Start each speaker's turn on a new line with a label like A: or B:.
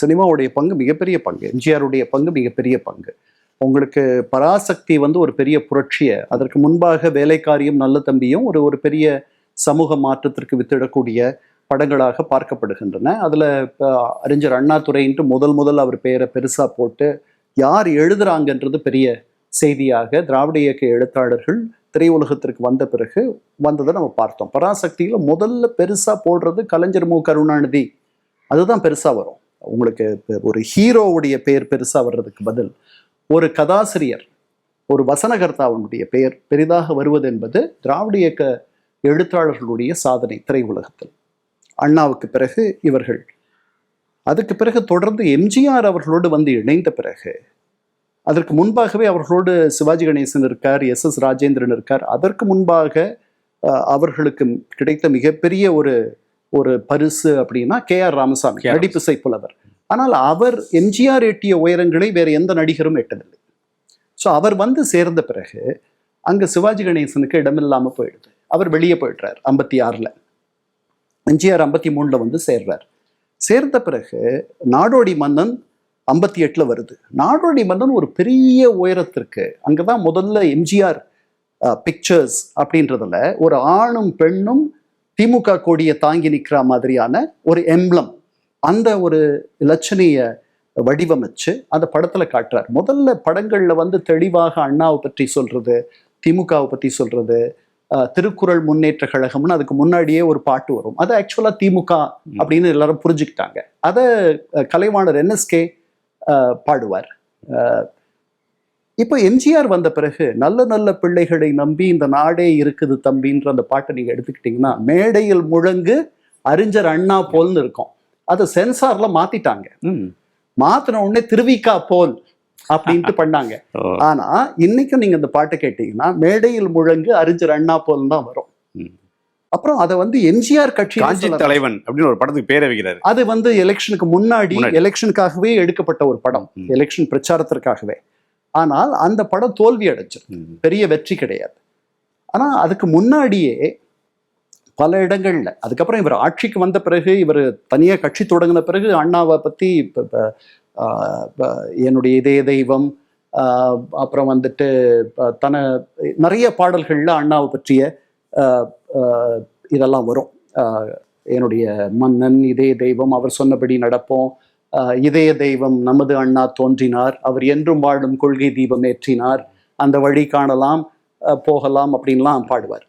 A: சினிமாவுடைய பங்கு மிகப்பெரிய பங்கு, எம்ஜிஆருடைய பங்கு மிகப்பெரிய பங்கு. உங்களுக்கு பராசக்தி வந்து ஒரு பெரிய புரட்சியை, அதற்கு முன்பாக வேலைக்காரியும் நல்ல தம்பியும் ஒரு ஒரு பெரிய சமூக மாற்றத்திற்கு வித்திடக்கூடிய படங்களாக பார்க்கப்படுகின்றன. அதில் அறிஞர் அண்ணாதுரைன்ட்டு முதல் அவர் பெயரை பெருசாக போட்டு யார் எழுதுறாங்கன்றது பெரிய செய்தியாக திராவிட இயக்க எழுத்தாளர்கள் திரையுலகத்திற்கு வந்த பிறகு வந்ததை நம்ம பார்த்தோம். பராசக்தியில் முதல்ல பெருசாக போடுறது கலைஞர் மு. கருணாநிதி, அதுதான் பெருசாக வரும். உங்களுக்கு ஒரு ஹீரோவுடைய பெயர் பெருசாக வர்றதுக்கு பதில் ஒரு கதாசிரியர், ஒரு வசனகர்த்தாவுடைய பெயர் பெரிதாக வருவது என்பது திராவிட இயக்க எழுத்தாளர்களுடைய சாதனை திரையுலகத்தில். அண்ணாவுக்கு பிறகு இவர்கள், அதுக்கு பிறகு தொடர்ந்து எம்ஜிஆர் அவர்களோடு வந்து இணைந்த பிறகு, அதற்கு முன்பாகவே அவர்களோடு சிவாஜி கணேசன் இருக்கார், எஸ் ராஜேந்திரன் இருக்கார். அதற்கு முன்பாக அவர்களுக்கு கிடைத்த மிகப்பெரிய ஒரு பரிசு அப்படின்னா KR ராமசாமி, நடிப்பிசை புலவர். ஆனால் அவர் எம்ஜிஆர் எட்டிய உயரங்களை வேற எந்த நடிகரும் எட்டதில்லை. ஸோ அவர் வந்து சேர்ந்த பிறகு அங்கே சிவாஜி கணேசனுக்கு இடமில்லாமல் போயிடுது. அவர் வெளியே போயிடுறார் 56. எம்ஜிஆர் 53 வந்து சேர்றார். சேர்ந்த பிறகு நாடோடி மன்னன் 58 வருது. நாடோடி மன்னன் ஒரு பெரிய உயரத்திற்கு, அங்கதான் முதல்ல எம்ஜிஆர் பிக்சர்ஸ் அப்படின்றதுல ஒரு ஆணும் பெண்ணும் திமுக கொடியை தாங்கி நிற்கிற மாதிரியான ஒரு எம்ப்ளம், அந்த ஒரு இலட்சணைய வடிவமைச்சு அந்த படத்துல காட்டுறார். முதல்ல படங்கள்ல வந்து தெளிவாக அண்ணாவை பற்றி சொல்றது, திமுகவை பற்றி சொல்றது, திருக்குறள் முன்னேற்ற கழகம்னு அதுக்கு முன்னாடியே ஒரு பாட்டு வரும். அது ஆக்சுவலா திமுக அப்படின்னு எல்லாரும் புரிஞ்சுக்கிட்டாங்க. அதை கலைவாணர் NSK பாடுவார். இப்போ எம்ஜிஆர் வந்த பிறகு நல்ல நல்ல பிள்ளைகளை நம்பி இந்த நாடே இருக்குது தம்பின்ற அந்த பாட்டை நீங்க எடுத்துக்கிட்டீங்கன்னா, மேடையில் முழங்கு அறிஞர் அண்ணா போல்னு இருக்கும். அதை சென்சார்ல மாத்திட்டாங்க. மாத்தின உடனே திருவிக்கா போல் அப்படின்ட்டு பண்ணாங்க. ஆனா இன்னைக்கும் நீங்க அந்த பாட்டை கேட்டீங்கன்னா மேடையில் முழங்கு அறிஞர் அண்ணா போல் தான் வரும். அப்புறம் அதை வந்து எம்ஜிஆர் கட்சி
B: தலைவன் அப்படின்னு ஒரு படத்துக்கு பேரை வைக்கிறாரு.
A: அது வந்து எலெக்ஷனுக்கு முன்னாடி எலெக்ஷனுக்காகவே எடுக்கப்பட்ட ஒரு படம், எலெக்ஷன் பிரச்சாரத்திற்காகவே. ஆனால் அந்த படம் தோல்வி அடைஞ்சிருக்கு, பெரிய வெற்றி கிடையாது. ஆனா அதுக்கு முன்னாடியே பல இடங்கள்ல, அதுக்கப்புறம் இவர் ஆட்சிக்கு வந்த பிறகு, இவர் தனியா கட்சி தொடங்கின பிறகு அண்ணாவை பத்தி என்னுடைய இதய தெய்வம், அப்புறம் வந்துட்டு நிறைய பாடல்கள்ல அண்ணாவை பற்றிய இதெல்லாம் வரும். என்னுடைய மன்னன், இதய தெய்வம், அவர் சொன்னபடி நடப்போம், இதய தெய்வம் நமது அண்ணா தோன்றினார், அவர் என்றும் வாழும் கொள்கை தீபம் ஏற்றினார், அந்த வழி காணலாம் போகலாம் அப்படின்லாம் பாடுவார்.